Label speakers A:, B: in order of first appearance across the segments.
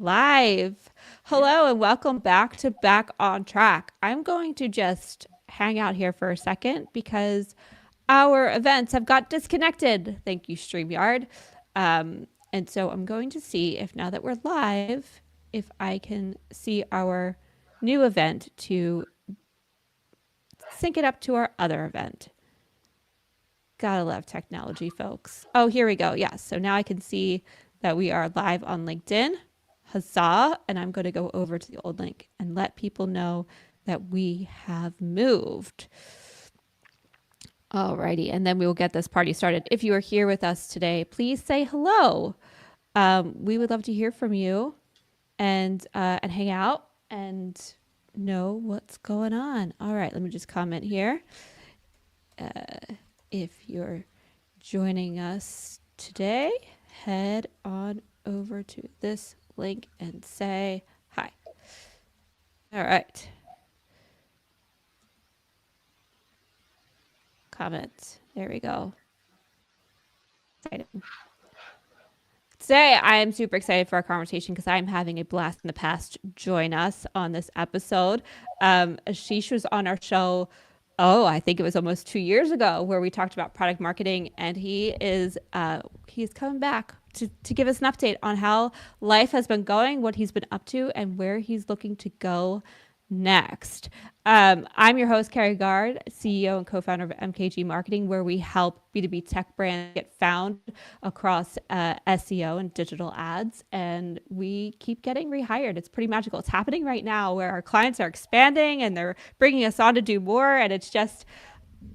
A: Live. Hello and welcome back to Back on Track. I'm going to just hang out here for a second because our events have got disconnected. Thank you, StreamYard. And so I'm going to see if now that we're live, if I can see our new event to sync it up to our other event. Gotta love technology, folks. Oh, here we go. Yes. So now I can see that we are live on LinkedIn. Huzzah. And I'm going to go over to the old link and let people know that we have moved. Alrighty. And then we will get this party started. If you are here with us today, please say hello. We would love to hear from you and hang out and know what's going on. All right. Let me just comment here. If you're joining us today, head on over to this link and say hi. All right. Comments. There we go. Today, I'm super excited for our conversation because I'm having a blast in the past join us on this episode. Ashish was on our show, I think it was almost 2 years ago, where we talked about product marketing, and he's coming back to give us an update on how life has been going, what he's been up to, and where he's looking to go next. I'm your host, Carrie Gard, CEO and co-founder of MKG Marketing, where we help B2B tech brands get found across SEO and digital ads. And we keep getting rehired. It's pretty magical. It's happening right now where our clients are expanding and they're bringing us on to do more. And it's just,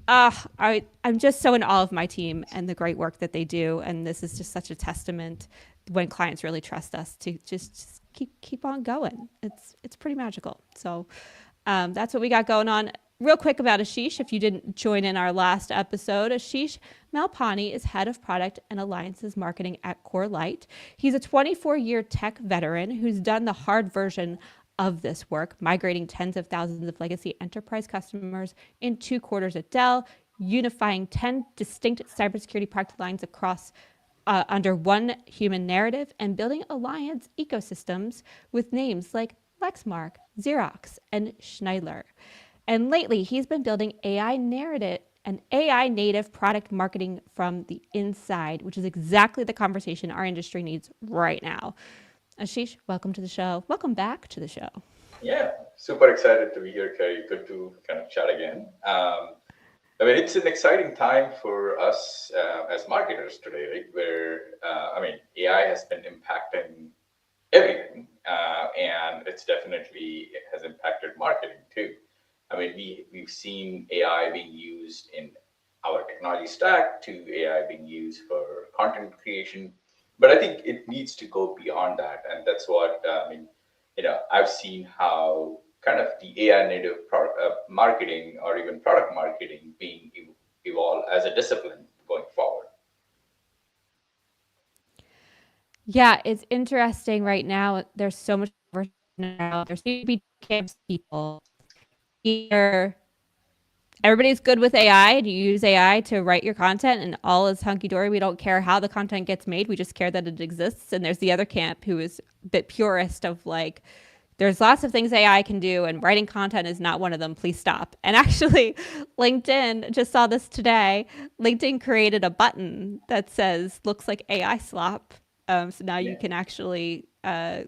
A: I'm just so in awe of my team and the great work that they do. And this is just such a testament when clients really trust us to just keep on going. It's pretty magical. So that's what we got going on. Real quick about Ashish, if you didn't join in our last episode, Ashish Malpani is head of product and alliances marketing at Corelight. He's a 24-year tech veteran who's done the hard version of this work, migrating tens of thousands of legacy enterprise customers in 2 quarters at Dell, unifying 10 distinct cybersecurity product lines across under one human narrative, and building alliance ecosystems with names like Lexmark, Xerox, and Schindler. And lately, he's been building AI narrative and AI native product marketing from the inside, which is exactly the conversation our industry needs right now. Ashish, welcome to the show. Welcome back to the show.
B: Yeah, super excited to be here, Kerry. Good to kind of chat again. It's an exciting time for us as marketers today, right? Where, AI has been impacting everything, and it has impacted marketing too. We've seen AI being used in our technology stack to AI being used for content creation, but I think it needs to go beyond that, and that's what I've seen how kind of the AI native marketing or even product marketing being evolved as a discipline going forward.
A: Yeah, it's interesting right now. There's so much now. There seems to be camps people. Either everybody's good with AI and you use AI to write your content and all is hunky dory. We don't care how the content gets made. We just care that it exists. And there's the other camp who is a bit purist of like, there's lots of things AI can do and writing content is not one of them. Please stop. And actually, LinkedIn, just saw this today. LinkedIn created a button that says, looks like AI slop. So now
B: Yeah.
A: you can actually, I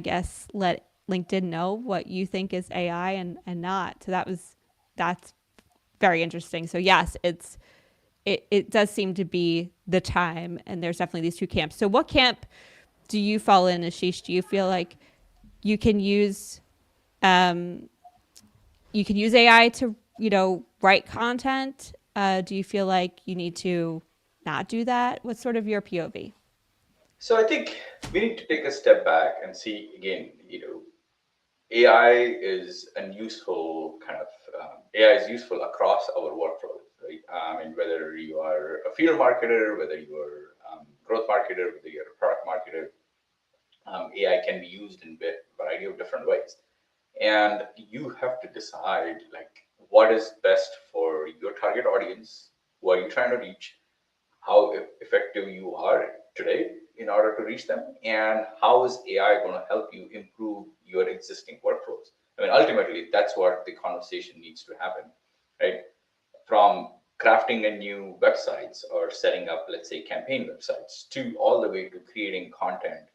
A: guess, let LinkedIn know what you think is AI and not. So that's very interesting. So yes, it does seem to be the time, and there's definitely these two camps. So what camp do you fall in, Ashish? Do you feel like you can use um, AI to write content? Do you feel like you need to not do that? What's sort of your POV?
B: So I think we need to take a step back and see again, AI is an useful AI is useful across our workflows, right? Whether you are a field marketer, whether you are growth marketer, whether you're a product marketer, AI can be used in a variety of different ways. And you have to decide like what is best for your target audience, who are you trying to reach, how effective you are today in order to reach them, and how is AI going to help you improve your existing workflows? I mean, ultimately, that's what the conversation needs to happen, right? From crafting a new websites or setting up, let's say, campaign websites, to all the way to creating content.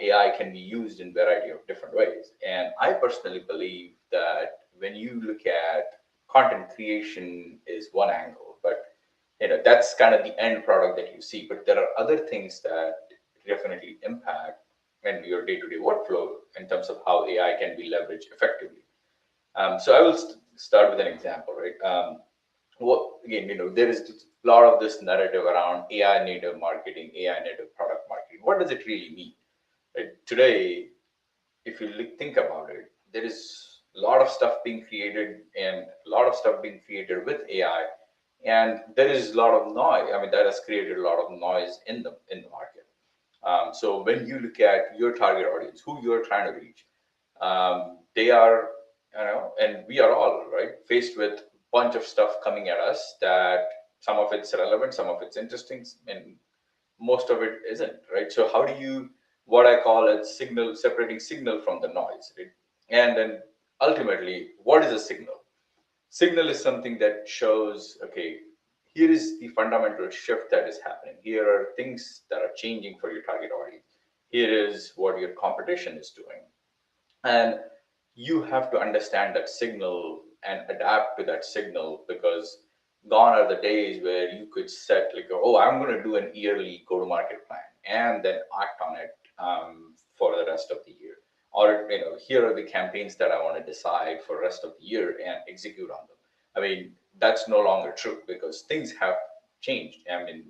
B: AI can be used in a variety of different ways. And I personally believe that when you look at content creation is one angle, but that's kind of the end product that you see. But there are other things that definitely impact and your day-to-day workflow in terms of how AI can be leveraged effectively. So I will start with an example, right? What again, there is a lot of this narrative around AI native marketing, AI native product marketing. What does it really mean? Right? Today, if you think about it, there is a lot of stuff being created and a lot of stuff being created with AI, and there is a lot of noise. I mean, that has created a lot of noise in the market. So when you look at your target audience, who you're trying to reach, they are, and we are all right faced with a bunch of stuff coming at us that some of it's relevant, some of it's interesting, and most of it isn't, right? So how do you, what I call it, signal, separating signal from the noise, right? And then ultimately, what is a signal? Signal is something that shows, okay, here is the fundamental shift that is happening. Here are things that are changing for your target audience. Here is what your competition is doing. And you have to understand that signal and adapt to that signal, because gone are the days where you could set like, oh, I'm going to do an yearly go-to-market plan and then act on it for the rest of the year. Or, here are the campaigns that I want to decide for the rest of the year and execute on them. I mean, that's no longer true because things have changed. I mean,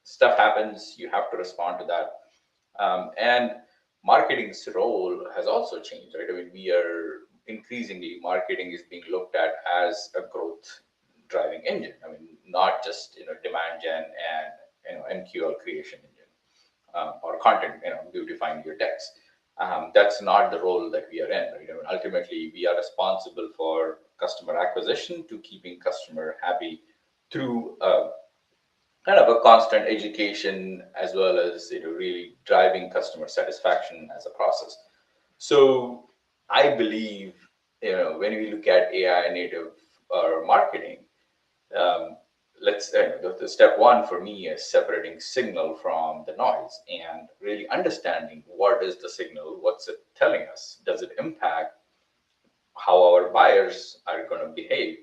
B: stuff happens, you have to respond to that. And marketing's role has also changed, right? I mean, we are increasingly, marketing is being looked at as a growth driving engine. I mean, not just demand gen and MQL creation engine, or content, beautifying your text. That's not the role that we are in, right? I mean, ultimately, we are responsible for customer acquisition to keeping customer happy through kind of a constant education, as well as really driving customer satisfaction as a process. So I believe when we look at AI native or marketing, um, let's the step one for me is separating signal from the noise and really understanding what is the signal, what's it telling us, does it impact how our buyers are going to behave,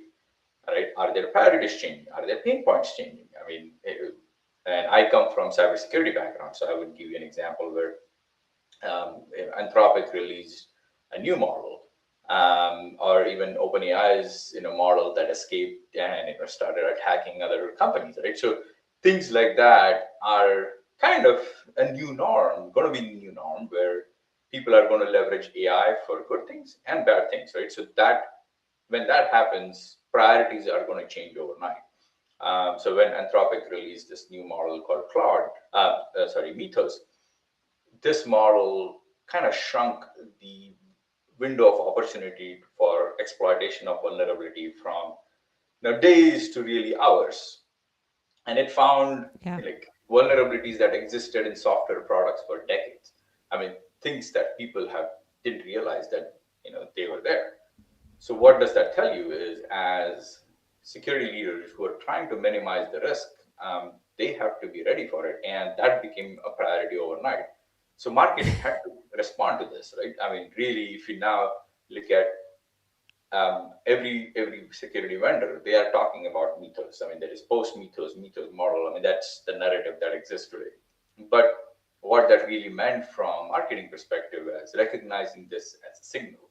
B: right? Are their priorities changing? Are their pain points changing? I mean, and I come from cybersecurity background, so I would give you an example where Anthropic released a new model, or even OpenAI's model that escaped and started attacking other companies, right? So things like that are kind of a new norm, going to be a new norm where people are going to leverage AI for good things and bad things, right? So that when that happens, priorities are going to change overnight. So when Anthropic released this new model called Mythos, this model kind of shrunk the window of opportunity for exploitation of vulnerability from days to really hours, and it found
A: Yeah.
B: like vulnerabilities that existed in software products for decades. I mean, things that people have didn't realize that they were there. So what does that tell you is, as security leaders who are trying to minimize the risk, they have to be ready for it, and that became a priority overnight. So marketing had to respond to this, right? I mean, really, if you now look at every security vendor, they are talking about Mythos. I mean, there is post Mythos model. I mean, that's the narrative that exists today. But what that really meant from marketing perspective is recognizing this as a signal,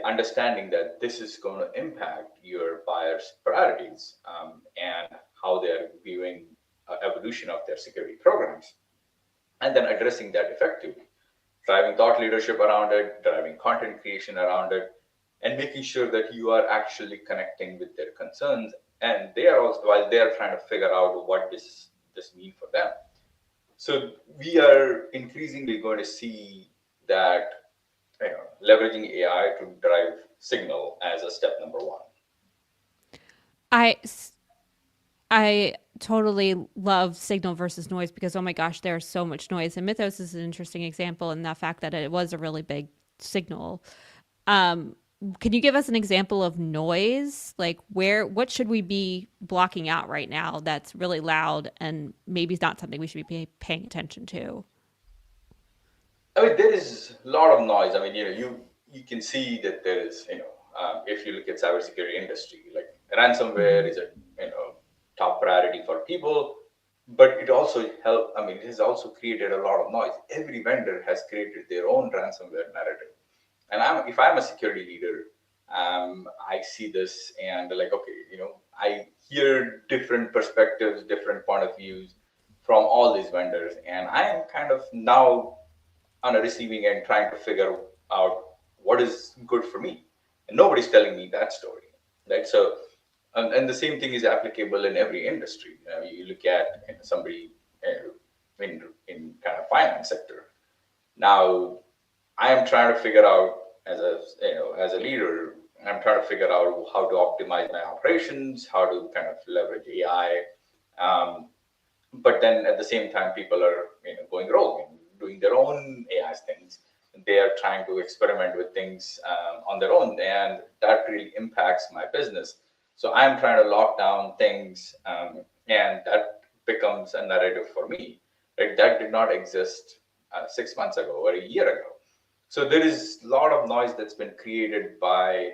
B: understanding that this is going to impact your buyers' priorities, and how they're viewing evolution of their security programs, and then addressing that effectively, driving thought leadership around it, driving content creation around it, and making sure that you are actually connecting with their concerns, and they are also, while they are trying to figure out what this mean for them. So we are increasingly going to see that leveraging AI to drive signal as a step number one.
A: I totally love signal versus noise because oh my gosh, there's so much noise. And Mythos is an interesting example in the fact that it was a really big signal. Um, can you give us an example of noise? Like what should we be blocking out right now that's really loud and maybe it's not something we should be paying attention to?
B: I mean, there is a lot of noise. I mean, you can see that there is, if you look at cybersecurity industry, like ransomware
A: Mm-hmm.
B: is a top priority for people, but it also help. I mean, it has also created a lot of noise. Every vendor has created their own ransomware narrative, and if I'm a security leader, I see this and like, okay, I hear different perspectives, different point of views from all these vendors, and I am kind of now on a receiving end trying to figure out what is good for me. And nobody's telling me that story, right? So, and the same thing is applicable in every industry. You look at somebody in kind of finance sector. Now, I am trying to figure out as a leader, I'm trying to figure out how to optimize my operations, how to kind of leverage AI. Um, but then at the same time, people are going rogue and doing their own AI things. They are trying to experiment with things on their own, and that really impacts my business. So I'm trying to lock down things, and that becomes a narrative for me. Right? That did not exist 6 months ago or a year ago. So there is a lot of noise that's been created by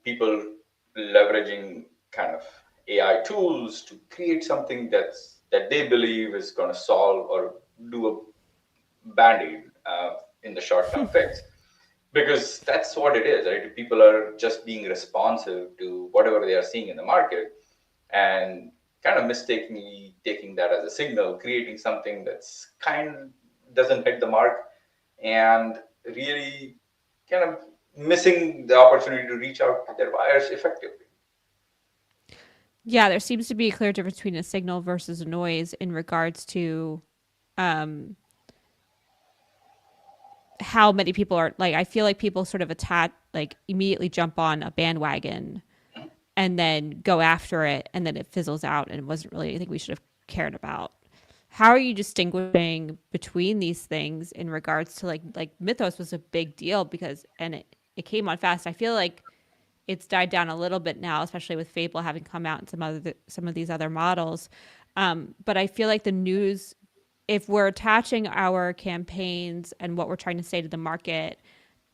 B: people leveraging kind of AI tools to create something that they believe is going to solve or do a band-aid in the short-term fix. Because that's what it is, right? People are just being responsive to whatever they are seeing in the market and kind of mistakenly taking that as a signal, creating something that's kind of doesn't hit the mark and really kind of missing the opportunity to reach out to their buyers effectively.
A: Yeah, there seems to be a clear difference between a signal versus a noise in regards to um, how many people are like. I feel like people sort of attach, like immediately jump on a bandwagon and then go after it, and then it fizzles out, and it wasn't really anything we should have cared about. How are you distinguishing between these things in regards to like Mythos was a big deal because and it came on fast. I feel like it's died down a little bit now, especially with Fable having come out and some of these other models. But I feel like the news, if we're attaching our campaigns and what we're trying to say to the market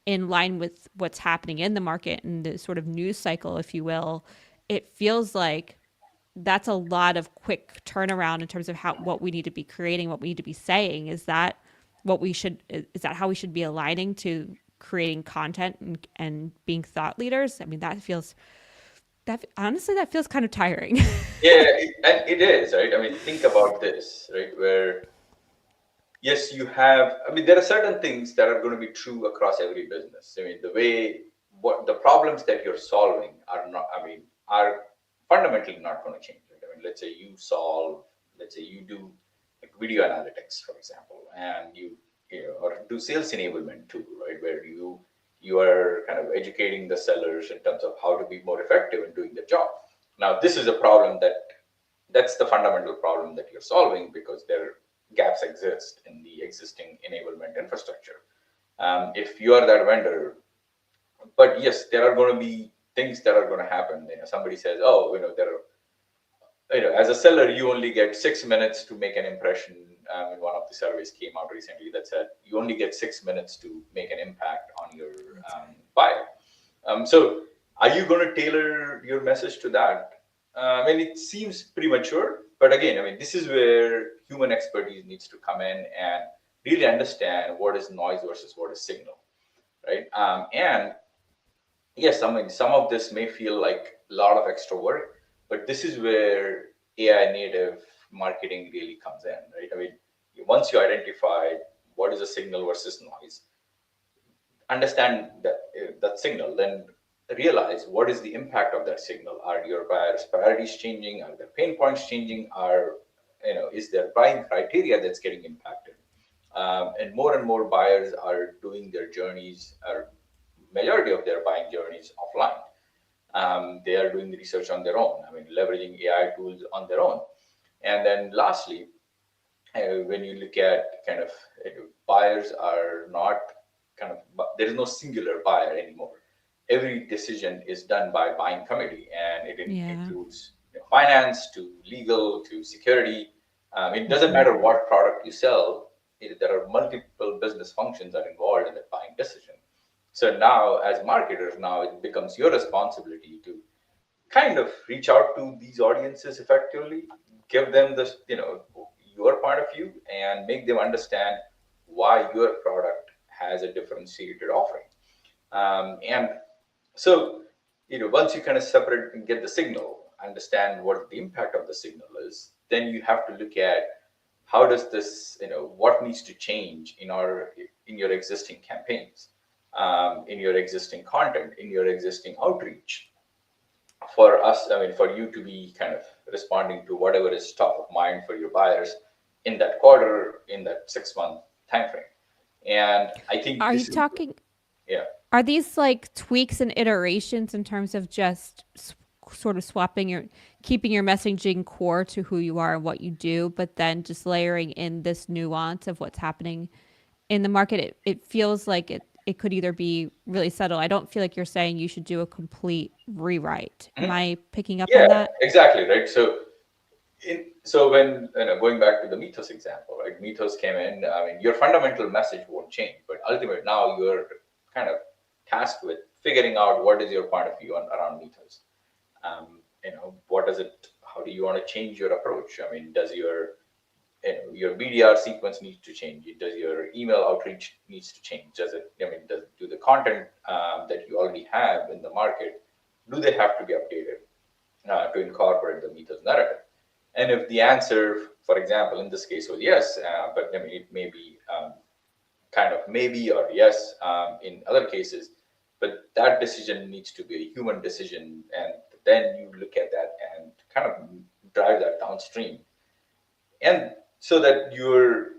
A: in line with what's happening in the market and the sort of news cycle, if you will, it feels like that's a lot of quick turnaround in terms of how what we need to be creating, what we need to be saying. Is that what we should? Is that how we should be aligning to creating content and being thought leaders? I mean, that feels that honestly that feels kind of tiring.
B: Yeah, and it is, right? I mean, think about this, right? Where yes, you have. I mean, there are certain things that are going to be true across every business. I mean, the way what the problems that you're solving are not. I mean, are fundamentally not going to change. Right? I mean, let's say you solve. Let's say you do like video analytics, for example, and or do sales enablement too, right? Where you are kind of educating the sellers in terms of how to be more effective in doing the job. Now, this is a problem that's the fundamental problem that you're solving because there gaps exist in the existing enablement infrastructure. If you are that vendor, but yes, there are going to be things that are going to happen. Somebody says, "Oh, there are as a seller, you only get 6 minutes to make an impression." One of the surveys came out recently that said you only get 6 minutes to make an impact on your buyer. So, are you going to tailor your message to that? I mean, it seems premature, but again, I mean, this is where human expertise needs to come in and really understand what is noise versus what is signal, right? And yes, I mean, some of this may feel like a lot of extra work, but this is where AI native marketing really comes in, right? I mean, once you identify what is a signal versus noise, understand that signal, then realize what is the impact of that signal. Are your buyers' priorities changing? Are their pain points changing? Is their buying criteria that's getting impacted? And more buyers are doing their journeys, or majority of their buying journeys offline. They are doing research on their own. I mean, leveraging AI tools on their own. And then lastly, when you look at kind of buyers are not kind of there is no singular buyer anymore. Every decision is done by buying committee, and it
A: Yeah.
B: includes finance to legal to security. It doesn't
A: Hmm.
B: matter what product you sell. There are multiple business functions that are involved in the buying decision. So now, as marketers, now it becomes your responsibility to kind of reach out to these audiences effectively, give them this, your point of view, and make them understand why your product has a differentiated offering. And so, once you kind of separate and get the signal, understand what the impact of the signal is, then you have to look at how does this, what needs to change in your existing campaigns, in your existing content, in your existing outreach for us, I mean, for you to be kind of responding to whatever is top of mind for your buyers in that quarter, in that 6 month time frame. And I think
A: Are you
B: this is,
A: talking?
B: yeah,
A: Are these like tweaks and iterations in terms of just sort of swapping your, keeping your messaging core to who you are and what you do, but then just layering in this nuance of what's happening in the market? It feels like it could either be really subtle. I don't feel like you're saying you should do a complete rewrite. Am
B: mhm.
A: I picking up on
B: Yeah,
A: that?
B: exactly, right. So when going back to the Mythos example, right? Mythos came in. I mean, your fundamental message won't change, but ultimately now you're kind of tasked with figuring out what is your point of view around Mythos. What does it? How do you want to change your approach? I mean, does your BDR sequence needs to change? Does your email outreach needs to change? Does it? I mean, do the content that you already have in the market, do they have to be updated to incorporate the Mythos narrative? And if the answer, for example, in this case was yes, but I mean, it may be kind of maybe or yes in other cases, but that decision needs to be a human decision, and then you look at that and kind of drive that downstream, and so that your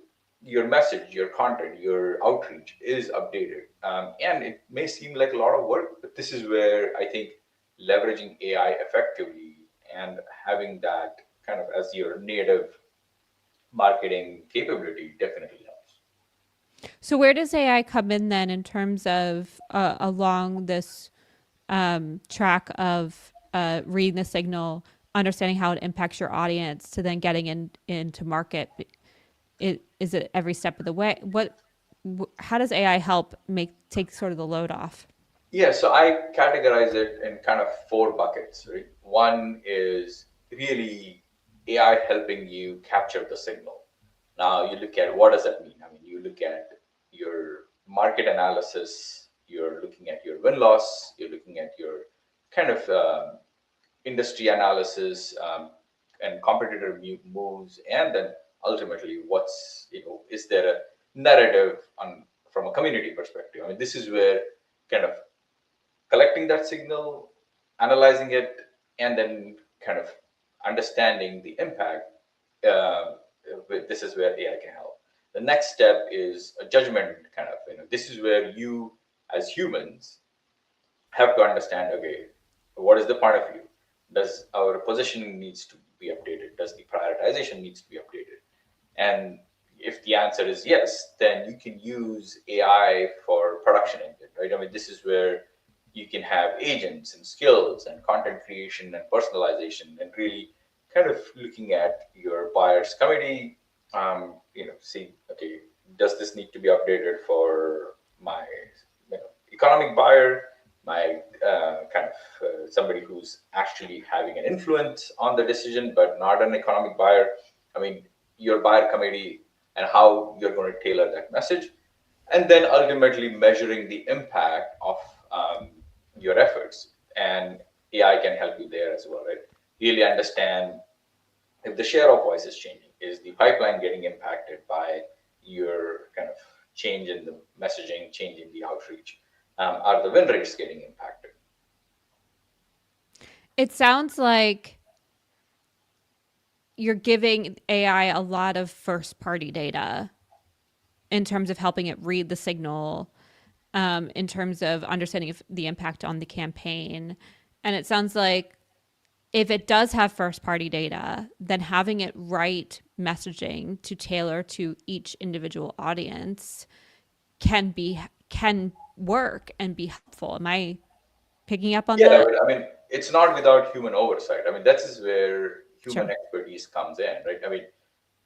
B: message, your content, your outreach is updated. And it may seem like a lot of work, but this is where I think leveraging AI effectively and having that kind of as your native marketing capability definitely helps.
A: So where does AI come in then in terms of along this track of reading the signal, understanding how it impacts your audience, to then getting into market? Is it every step of the way? How does AI help make take sort of the load off?
B: Yeah, so I categorize it in kind of four buckets, right? One is really AI helping you capture the signal. Now you look at what does that mean? I mean, you look at your market analysis, you're looking at your win loss, you're looking at your kind of industry analysis and competitor moves, and then ultimately, is there a narrative on from a community perspective? I mean, this is where kind of collecting that signal, analyzing it, and then kind of understanding the impact. Uh, this is where AI can help. The next step is a judgment kind of. This is where you, as humans, have to understand. Okay, what is the point of view? Does our positioning needs to be updated? Does the prioritization needs to be updated? And if the answer is yes, then you can use AI for production engine, right? I mean, this is where you can have agents and skills and content creation and personalization and really kind of looking at your buyer's committee, see, okay, does this need to be updated for my economic buyer, my kind of somebody who's actually having an influence on the decision, but not an economic buyer. I mean, your buyer committee and how you're going to tailor that message, and then ultimately measuring the impact of your efforts. And AI can help you there as well, right? Really understand if the share of voice is changing, is the pipeline getting impacted by your kind of change in the messaging, change in the outreach? Are the win rates getting impacted?
A: It sounds like you're giving AI a lot of first party data in terms of helping it read the signal, in terms of understanding if the impact on the campaign, And it sounds like if it does have first party data, then having it write messaging to tailor to each individual audience can work and be helpful. Am I picking up on
B: Yeah,
A: that?
B: I mean, it's not without human oversight. I mean, that is where human
A: Sure.
B: expertise comes in, right? I mean,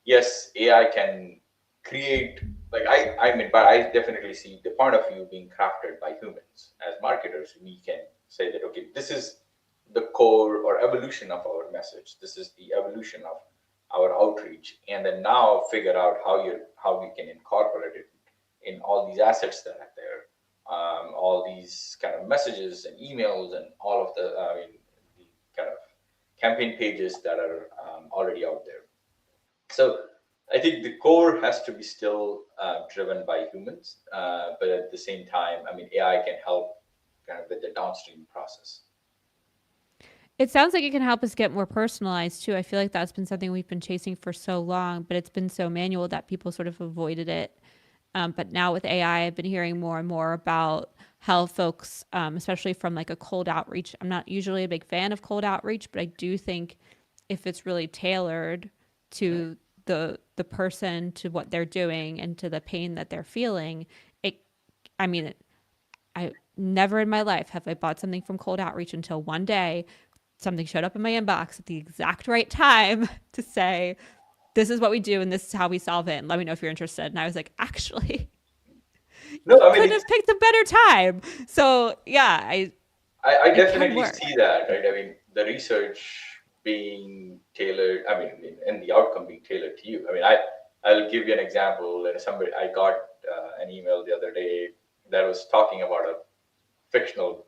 B: yes, AI can create, like, I mean, but I definitely see the point of view being crafted by humans. As marketers, we can say that, okay, this is the core or evolution of our message. This is the evolution of our outreach, and then now figure out how we can incorporate it in all these assets that are there, all these kind of messages and emails and all of I mean, the kind of campaign pages that are already out there. So I think the core has to be still driven by humans, but at the same time, I mean, AI can help kind of with the downstream process.
A: It sounds like it can help us get more personalized too. I feel like that's been something we've been chasing for so long, but it's been so manual that people sort of avoided it. But now with AI, I've been hearing more and more about how folks, especially from like a cold outreach, I'm not usually a big fan of cold outreach, but I do think if it's really tailored to the person, to what they're doing, and to the pain that they're feeling, it. I mean, I never in my life have I bought something from cold outreach until one day something showed up in my inbox at the exact right time to say, this is what we do and this is how we solve it. And let me know if you're interested. And I was like, actually,
B: No,
A: you
B: I mean,
A: couldn't have picked a better time. So yeah,
B: I
A: it can
B: definitely
A: work.
B: see that, right? I mean, the research being tailored, I mean, and the outcome being tailored to you. I mean, I'll give you an example. I got an email the other day that was talking about a fictional,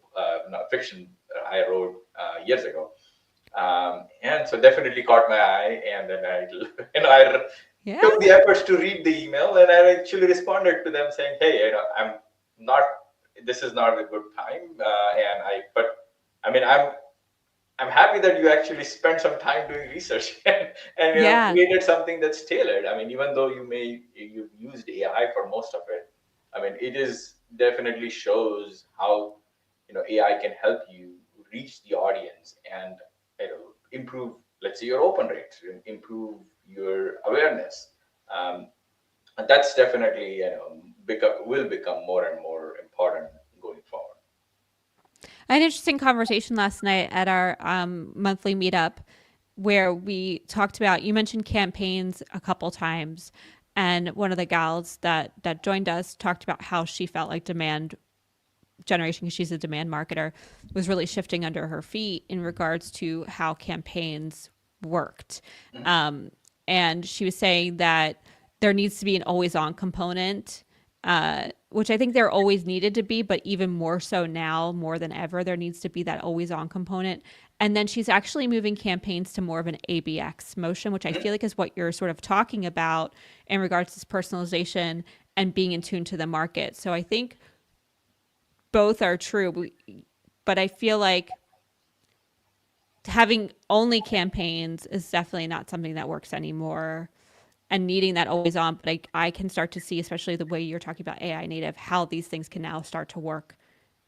B: not fiction I wrote years ago. And so definitely caught my eye. And then I
A: Yeah.
B: took the efforts to read the email, and I actually responded to them saying, "Hey, I'm not. This is not a good time." But I mean, I'm happy that you actually spent some time doing research and
A: Yeah.
B: created something that's tailored. I mean, even though you've used AI for most of it, I mean, it is definitely shows how AI can help you reach the audience and improve, let's say, your open rates, improve your awareness. Um, and that's definitely will become more and more important going forward.
A: I had an interesting conversation last night at our monthly meetup where we talked about, you mentioned campaigns a couple times. And one of the gals that joined us talked about how she felt like demand generation, because she's a demand marketer, was really shifting under her feet in regards to how campaigns worked.
B: Mhm.
A: Um, and she was saying that there needs to be an always on component, which I think there always needed to be, but even more so now, more than ever, there needs to be that always on component. And then she's actually moving campaigns to more of an ABX motion, which I
B: Mhm.
A: feel like is what you're sort of talking about in regards to personalization and being in tune to the market. So I think both are true, but I feel like having only campaigns is definitely not something that works anymore, and needing that always on. But I can start to see, especially the way you're talking about AI native, how these things can now start to work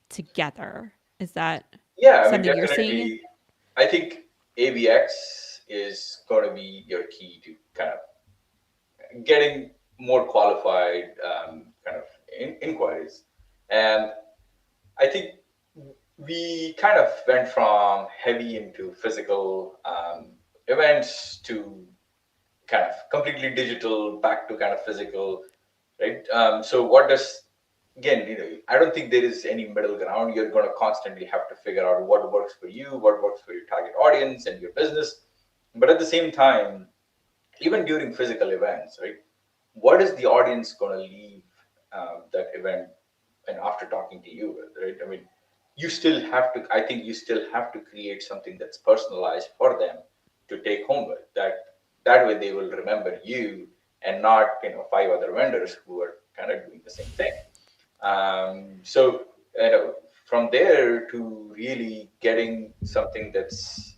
A: together. Is that
B: Yeah, I mean,
A: something you're seeing?
B: definitely. I think ABX is going to be your key to kind of getting more qualified kind of inquiries. And I think we kind of went from heavy into physical events to kind of completely digital back to kind of physical, right? So what does again, I don't think there is any middle ground. You're going to constantly have to figure out what works for you, what works for your target audience and your business. But at the same time, even during physical events, right? What is the audience going to leave that event and after talking to you with, right? I mean, you still have to. I think you still have to create something that's personalized for them to take home with. That way they will remember you and not five other vendors who are kind of doing the same thing. So from there to really getting something that's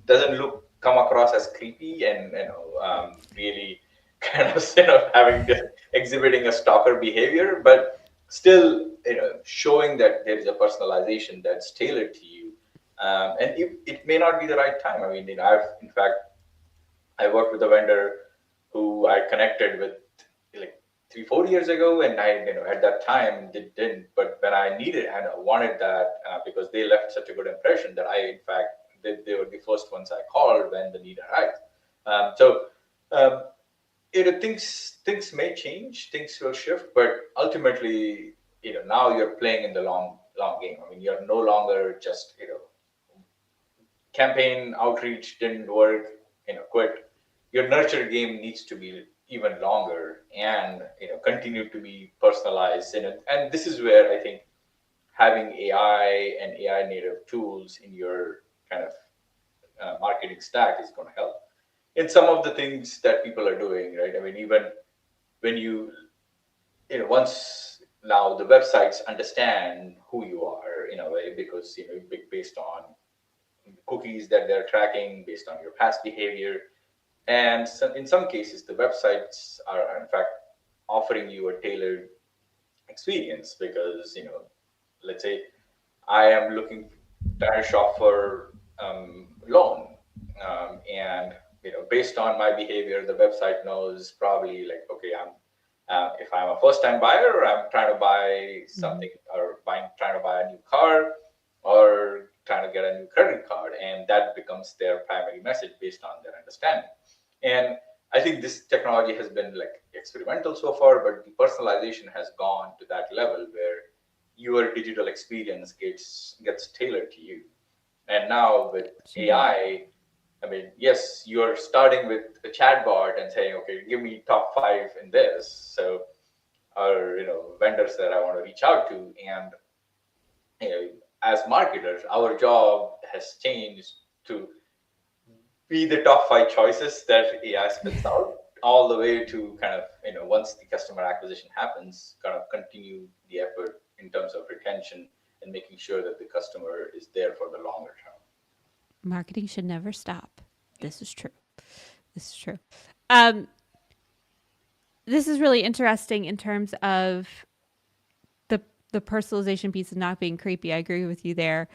B: doesn't come across as creepy and really kind of having exhibiting a stalker behavior, but still showing that there is a personalization that's tailored to you. And it may not be the right time. I mean, I've in fact I worked with a vendor who I connected with like 3, 4 years ago, and I, at that time didn't. But when I needed and I wanted that, because they left such a good impression that I, in fact, they were the first ones I called when the need arrived. So, um, things may change, things will shift, but ultimately, now you're playing in the long game. I mean, you're no longer just campaign outreach didn't work, quit. Your nurture game needs to be even longer and continue to be personalized. And this is where I think having AI and AI native tools in your kind of marketing stack is going to help. In some of the things that people are doing, right? I mean, even when once now the websites understand who you are in a way, because based on cookies that they're tracking, based on your past behavior. And in some cases, the websites are, in fact, offering you a tailored experience because, let's say I am looking trying to shop for loan, and based on my behavior, the website knows probably like, okay, if I'm a first-time buyer, or I'm trying to buy
A: Mm-hmm.
B: something, or trying to buy a new car, or trying to get a new credit card, and that becomes their primary message based on their understanding. And I think this technology has been like experimental so far, but the personalization has gone to that level where your digital experience gets tailored to you. And now with
A: Absolutely.
B: I mean, yes, you're starting with a chatbot and saying, okay, give me top five in this. So, or vendors that I want to reach out to, and as marketers, our job has changed to be the top five choices that AI spits out, all the way to kind of once the customer acquisition happens, kind of continue the effort in terms of retention and making sure that the customer is there for the longer term.
A: Marketing should never stop. This is true. This is true. Um, this is really interesting in terms of the the personalization piece and not being creepy. I agree with you there.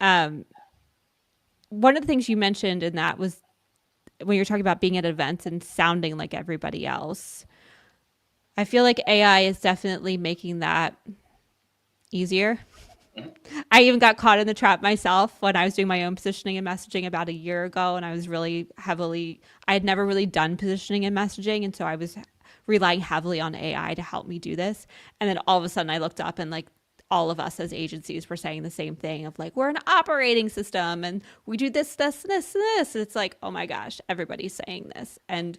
A: Um, one of the things you mentioned in that was when you're talking about being at events and sounding like everybody else. I feel like AI is definitely making that easier.
B: Mhm.
A: I even got caught in the trap myself when I was doing my own positioning and messaging about a year ago, and I was really heavily, I had never really done positioning and messaging, and so I was relying heavily on AI to help me do this. And then all of a sudden I looked up and like all of us as agencies were saying the same thing of like, we're an operating system and we do this. And it's like, oh my gosh, everybody's saying this. And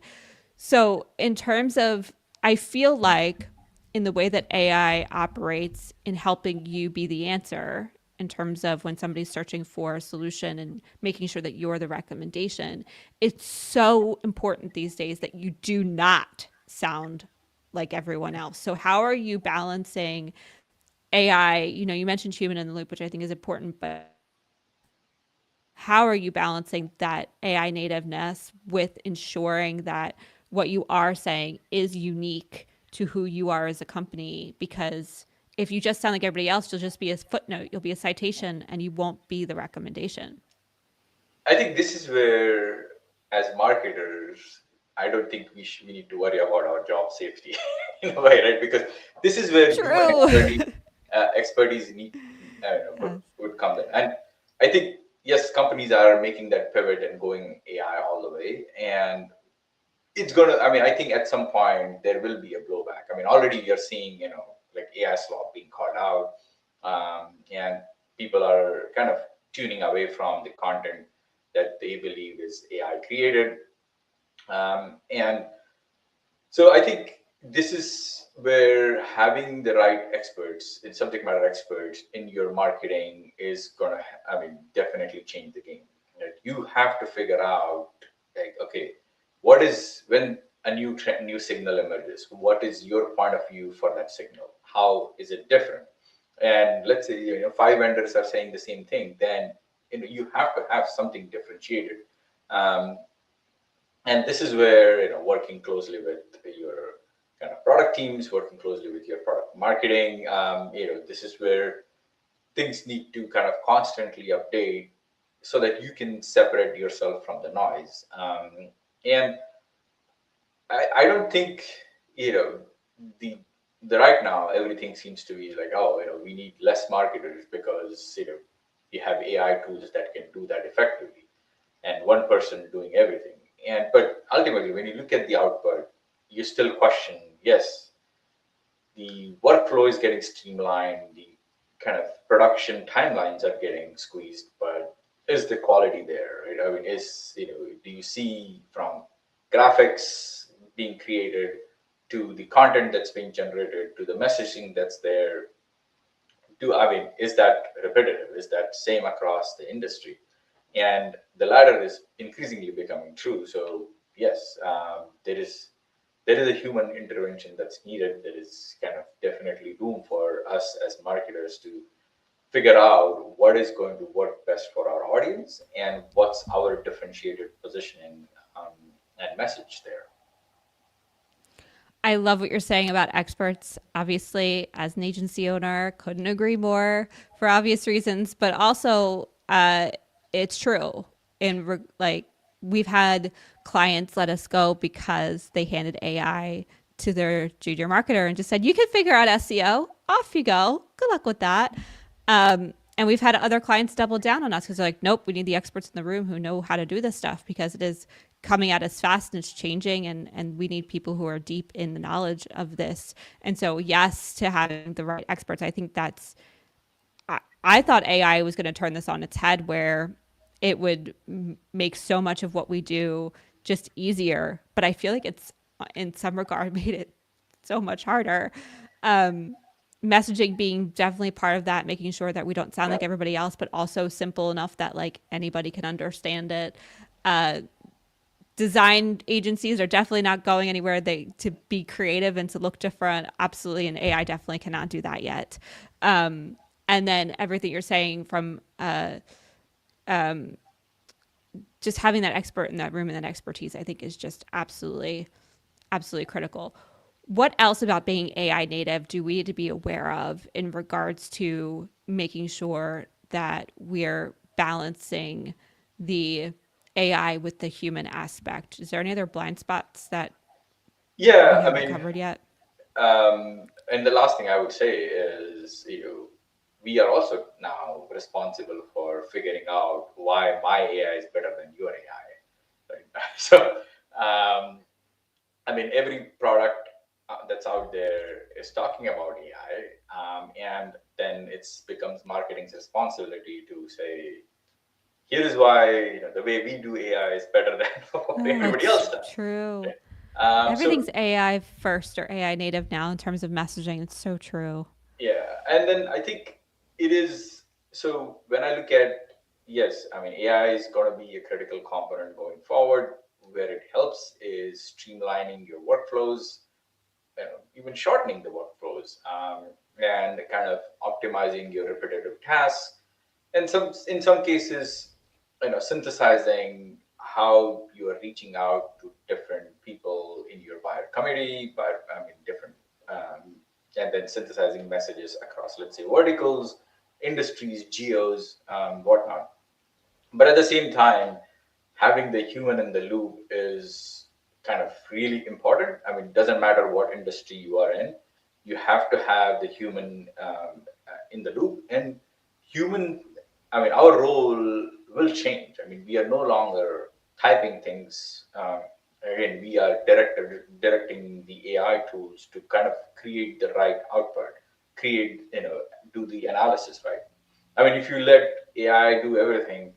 A: so, in terms of, I feel like in the way that AI operates in helping you be the answer, in terms of when somebody's searching for a solution and making sure that you're the recommendation, it's so important these days that you do not sound like everyone else. So, how are you balancing AI? You mentioned human in the loop, which I think is important, but how are you balancing that AI nativeness with ensuring that what you are saying is unique to who you are as a company? Because if you just sound like everybody else, you'll just be a footnote, you'll be a citation, and you won't be the recommendation.
B: I think this is where, as marketers, I don't think we need to worry about our job safety in a way, right? Because this is where human
A: True.
B: expertise need
A: Yes.
B: would come in. And I think yes, companies are making that pivot and going AI all the way, and it's gonna. I mean, I think at some point there will be a blowback. I mean, already you're seeing like AI slop being called out, and people are kind of tuning away from the content that they believe is AI created. And so I think this is where having the right experts, in subject matter experts in your marketing is gonna, I mean, definitely change the game. Right? You have to figure out, like, okay, what is when a new signal emerges? What is your point of view for that signal? How is it different? And let's say five vendors are saying the same thing, then you have to have something differentiated. Um, and this is where working closely with your kind of product teams, working closely with your product marketing, this is where things need to kind of constantly update so that you can separate yourself from the noise. And I don't think, you know, the the right now everything seems to be like, oh, we need less marketers because you have AI tools that can do that effectively, and one person doing everything. And but ultimately, when you look at the output, you still question, yes, the workflow is getting streamlined, the kind of production timelines are getting squeezed, but is the quality there, right? I mean, do you see from graphics being created to the content that's being generated to the messaging that's there? I mean, is that repetitive? Is that same across the industry? And the latter is increasingly becoming true. So yes, there is a human intervention that's needed. There is kind of definitely room for us as marketers to figure out what is going to work best for our audience and what's our differentiated positioning and message there.
A: I love what you're saying about experts. Obviously, as an agency owner, couldn't agree more for obvious reasons, but also it's true. Like we've had clients let us go because they handed AI to their junior marketer and just said, "You can figure out SEO. Off you go. Good luck with that." And we've had other clients double down on us because they're like, nope, we need the experts in the room who know how to do this stuff because it is coming at us fast and it's changing, and we need people who are deep in the knowledge of this. And so, yes, to having the right experts, I think I thought AI was going to turn this on its head where it would make so much of what we do just easier. But I feel like it's in some regard made it so much harder. Um, Messaging being definitely part of that, making sure that we don't sound like everybody else, but also simple enough that like anybody can understand it. Design agencies are definitely not going anywhere. They to be creative and to look different, absolutely, and AI definitely cannot do that yet. And then everything you're saying from just having that expert in that room and that expertise, I think is just absolutely critical. What else about being AI native do we need to be aware of in regards to making sure that we're balancing the AI with the human aspect? Is there any other blind spots that we
B: Yeah, I
A: haven't
B: mean,
A: covered yet?
B: and the last thing I would say is, we are also now responsible for figuring out why my AI is better than your AI, right? So, um, I mean, every product that's out there is talking about AI, and then it's becomes marketing's responsibility to say, here is why the way we do AI is better than what everybody
A: It's
B: else does.
A: true.
B: Right? So
A: Everything's AI first or AI native now in terms of messaging. It's so true.
B: yeah, and then I think it is. So when I look at, yes, I mean, AI is going to be a critical component going forward. Where it helps is streamlining your workflows, even shortening the workflows, and kind of optimizing your repetitive tasks. And in some cases, synthesizing how you are reaching out to different people in your buyer community, but I mean different, um, and then synthesizing messages across, let's say, verticals, industries, geos, whatnot. But at the same time, having the human in the loop is kind of really important. I mean, it doesn't matter what industry you are in, you have to have the human in the loop. And human, I mean, our role will change. I mean, we are no longer typing things. Again, we are directing the AI tools to kind of create the right output, create, do the analysis right. I mean, if you let AI do everything,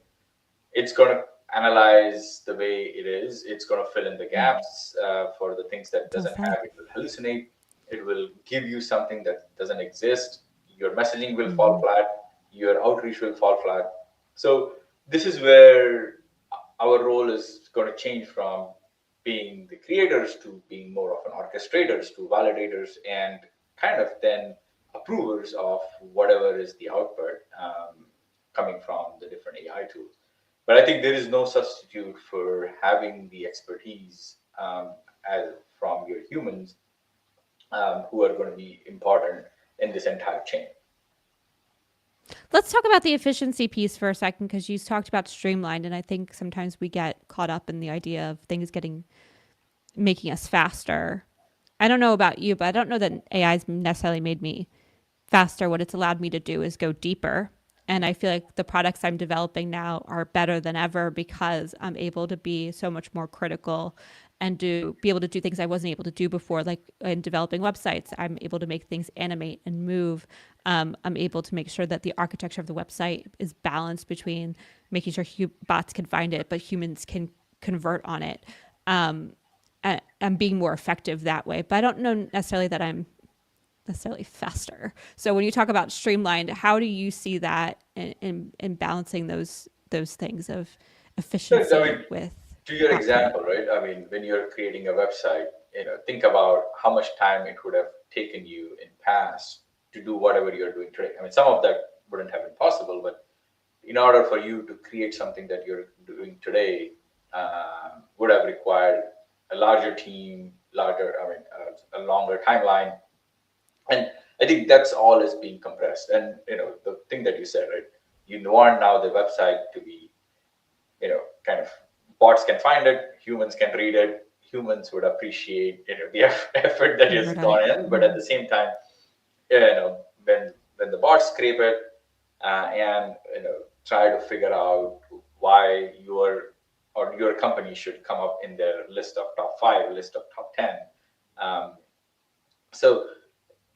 B: it's going to analyze the way it is. It's going to fill in the gaps for the things that
A: It does
B: doesn't
A: that.
B: have. It will hallucinate. It will give you something that doesn't exist. Your messaging will fall flat. Your outreach will fall flat. So this is where our role is going to change from being the creators to being more of an orchestrators to validators and kind of then approvers of whatever is the output coming from the different AI tools. But I think there is no substitute for having the expertise as from your humans who are going to be important in this entire chain.
A: Let's talk about the efficiency piece for a second because you talked about streamlined, and I think sometimes we get caught up in the idea of things getting making us faster. I don't know about you, but I don't know that AI's necessarily made me faster. What it's allowed me to do is go deeper. And I feel like the products I'm developing now are better than ever because I'm able to be so much more critical and be able to do things I wasn't able to do before, like in developing websites. I'm able to make things animate and move. I'm able to make sure that the architecture of the website is balanced between making sure bots can find it, but humans can convert on it. And being more effective that way. But I don't know necessarily that I'm necessarily faster. So when you talk about streamlined, how do you see that in balancing those things of
B: So, I mean,
A: efficiency with
B: to your
A: output?
B: example, right? I mean, when you're creating a website, think about how much time it would have taken you in past to do whatever you're doing today. I mean, some of that wouldn't have been possible, but in order for you to create something that you're doing today, would have required a larger team, a longer timeline, and I think that's all is being compressed. And the thing that you said, right? You want now the website to be, kind of bots can find it, humans can read it, humans would appreciate the effort that has
A: Convert on it.
B: gone in, but at the same time, when the bots scrape it and try to figure out why your company should come up in their list of top 5, list of top 10. Um, so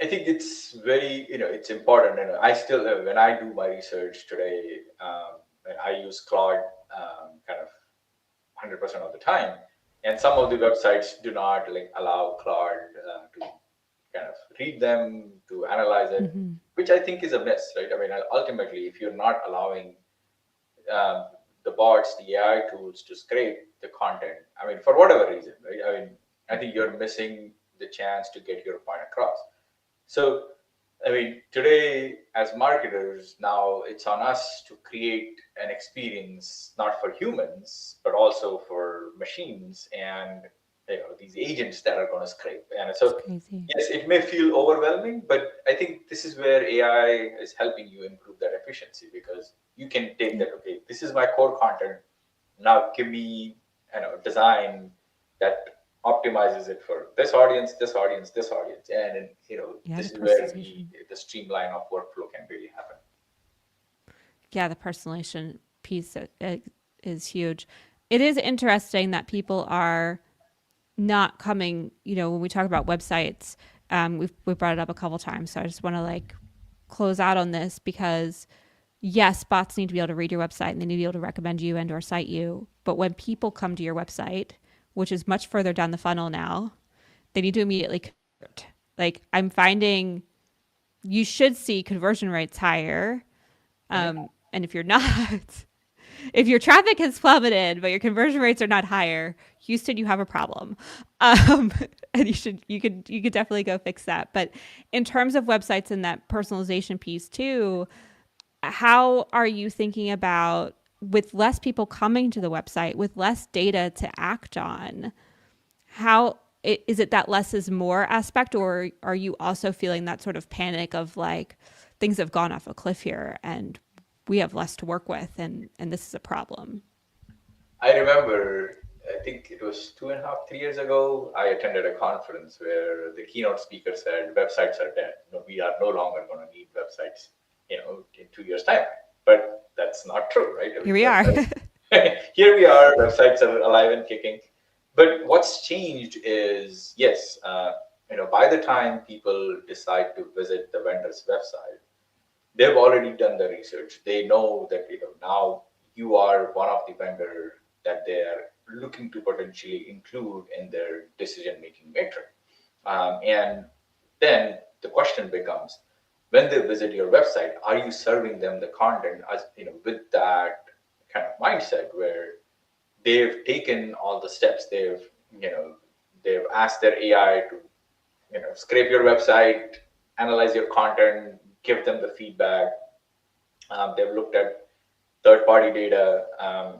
B: I think it's very, it's important. And I still, when I do my research today, and I use Claude kind of 100% of the time. And some of the websites do not like allow Claude to kind of read them, to analyze it,
A: Mm-hmm.
B: which I think is a miss, right? I mean, ultimately, if you're not allowing um, the bots, the AI tools to scrape the content, I mean, for whatever reason, right? I mean, I think you're missing the chance to get your point across. So, I mean, today as marketers, now it's on us to create an experience not for humans, but also for machines and these agents that are going to scrape. And
A: It's
B: so,
A: crazy.
B: yes, it may feel overwhelming, but I think this is where AI is helping you improve that efficiency because you can take
A: Yeah.
B: that. Okay, this is my core content. Now, give me design that optimizes it for this audience, this audience, this audience, and
A: Yeah, the
B: this is where
A: personalization.
B: the streamline of workflow can really happen.
A: Yeah, the personalization piece is huge. It is interesting that people are not coming, when we talk about websites, we brought it up a couple times. So I just want to like close out on this because yes, bots need to be able to read your website and they need to be able to recommend you and or cite you. But when people come to your website, which is much further down the funnel now, they need to immediately convert. Like I'm finding you should see conversion rates higher.
B: Mhm.
A: And if you're not, if your traffic has plummeted but your conversion rates are not higher, Houston, you have a problem. Um, and you could definitely go fix that. But in terms of websites and that personalization piece too, how are you thinking about with less people coming to the website, with less data to act on? How is it that less is more aspect, or are you also feeling that sort of panic of like things have gone off a cliff here and we have less to work with and this is a problem?
B: I remember, I think it was 2.5, 3 years ago, I attended a conference where the keynote speaker said, websites are dead. We are no longer going to need websites, in 2 years' time. But that's not true, right? I
A: Here
B: mean,
A: we are.
B: websites, here we are, websites are alive and kicking. But what's changed is, yes, by the time people decide to visit the vendor's website, they've already done the research. They know that now you are one of the vendor that they are looking to potentially include in their decision making matrix. And then the question becomes, when they visit your website, are you serving them the content as with that kind of mindset where they've taken all the steps, you know they've asked their AI to scrape your website, analyze your content, give them the feedback. They've looked at third-party data,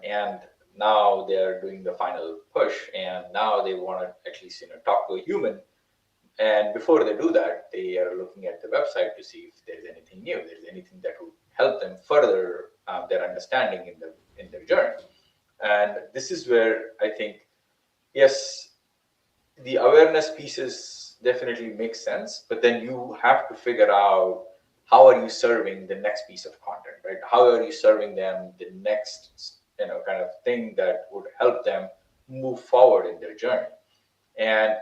B: and now they're doing the final push. And now they want to at least talk to a human And before they do that, they are looking at the website to see if there's anything new, there's anything that would help them further their understanding in their journey. And this is where I think, yes, the awareness pieces definitely make sense, but then you have to figure out how are you serving the next piece of content, right? How are you serving them the next, kind of thing that would help them move forward in their journey. And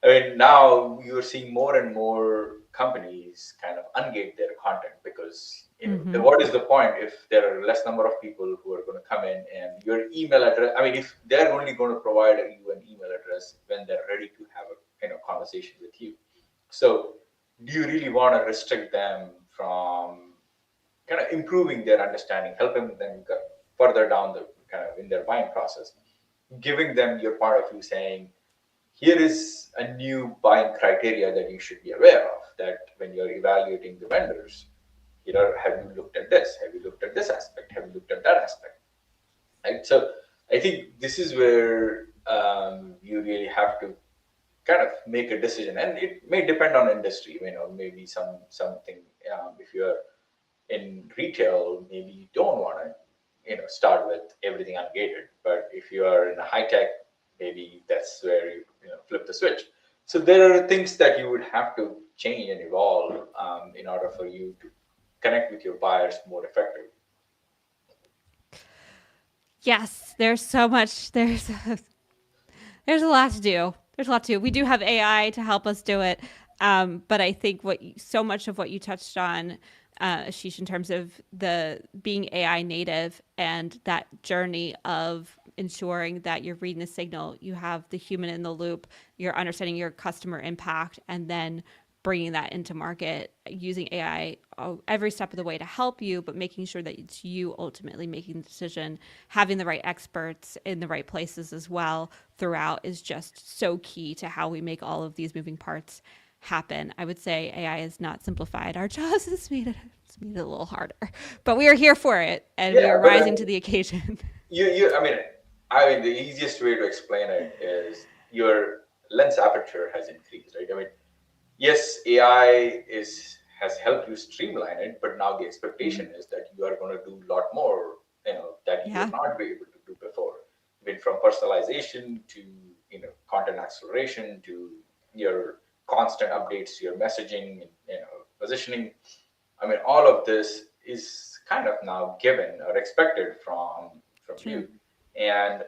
B: I mean, now you're seeing more and more companies kind of ungate their content because
A: Mm-hmm.
B: what is the point if there are less number of people who are going to come in and your email address? I mean, if they're only going to provide you an email address when they're ready to have a conversation with you, so do you really want to restrict them from kind of improving their understanding, helping them go further down the kind of in their buying process, giving them your point of view, saying here is a new buying criteria that you should be aware of, that when you're evaluating the vendors, have you looked at this, have you looked at this aspect, have you looked at that aspect, right? So I think this is where you really have to kind of make a decision, and it may depend on industry. Maybe something, if you're in retail, maybe you don't want to start with everything ungated, but if you are in a high tech, maybe that's where you flip the switch. So there are things that you would have to change and evolve in order for you to connect with your buyers more effectively.
A: Yes, there's so much. There's a lot to do. There's a lot to do. We do have AI to help us do it, but I think so much of what you touched on, Ashish, in terms of the being AI native and that journey of ensuring that you're reading the signal, you have the human in the loop, you're understanding your customer impact, and then bringing that into market using AI every step of the way to help you, but making sure that it's you ultimately making the decision, having the right experts in the right places as well throughout is just so key to how we make all of these moving parts happen. I would say AI has not simplified our jobs; it's made it a little harder, but we are here for it and we
B: Yeah,
A: are
B: but I
A: rising to
B: mean,
A: the occasion.
B: I mean, the easiest way to explain it is your lens aperture has increased, right? I mean, yes, AI has helped you streamline it, but now the
A: Mm-hmm.
B: expectation is that you are going to do a lot more, that you
A: Yeah,
B: were not be able to do before. I mean, from personalization to content acceleration to your constant updates to your messaging, positioning. I mean, all of this is kind of now given or expected from
A: true.
B: you, and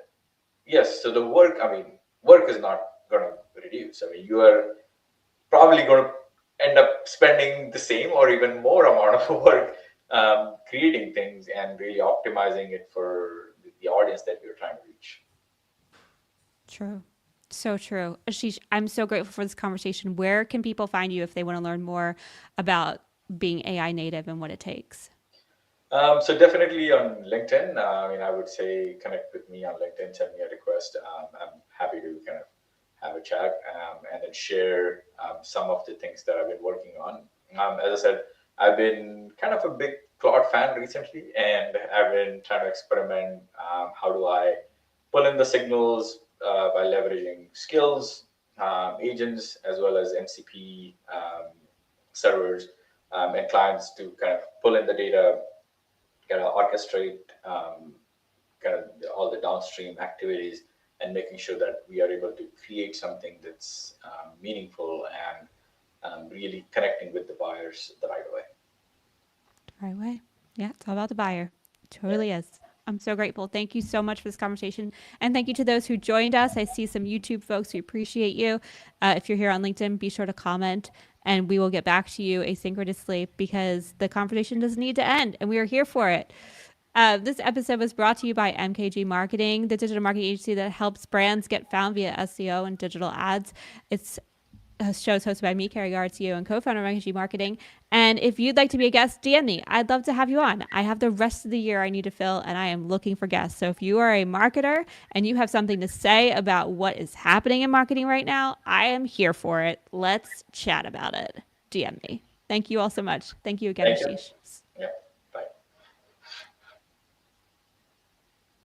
B: yes, so the work. I mean, work is not going to reduce. I mean, you are probably going to end up spending the same or even more amount of work creating things and really optimizing it for the audience that you're trying to reach.
A: True. So true. Ashish, I'm so grateful for this conversation. Where can people find you if they want to learn more about being AI native and what it takes?
B: So definitely on LinkedIn. I mean, I would say connect with me on LinkedIn, send me a request. I'm happy to kind of have a chat and then share some of the things that I've been working on. As I said, I've been kind of a big Claude fan recently, and I've been trying to experiment. How do I pull in the signals by leveraging skills, agents, as well as MCP servers and clients to kind of pull in the data, kind of orchestrate kind of all the downstream activities and making sure that we are able to create something that's meaningful and really connecting with the buyers the right way.
A: The right way. Yeah, it's all about the buyer. It
B: Yeah.
A: totally is. I'm so grateful. Thank you so much for this conversation. And thank you to those who joined us. I see some YouTube folks. We appreciate you. If you're here on LinkedIn, be sure to comment and we will get back to you asynchronously because the conversation doesn't need to end and we are here for it. This episode was brought to you by MKG Marketing, the digital marketing agency that helps brands get found via SEO and digital ads. It's shows hosted by me, Carrie Guard, CEO and co-founder of MKG Marketing. And if you'd like to be a guest, DM me. I'd love to have you on. I have the rest of the year I need to fill, and I am looking for guests. So if you are a marketer and you have something to say about what is happening in marketing right now, I am here for it. Let's chat about it. DM me. Thank you all so much. Thank you again,
B: Thank you.
A: Ashish.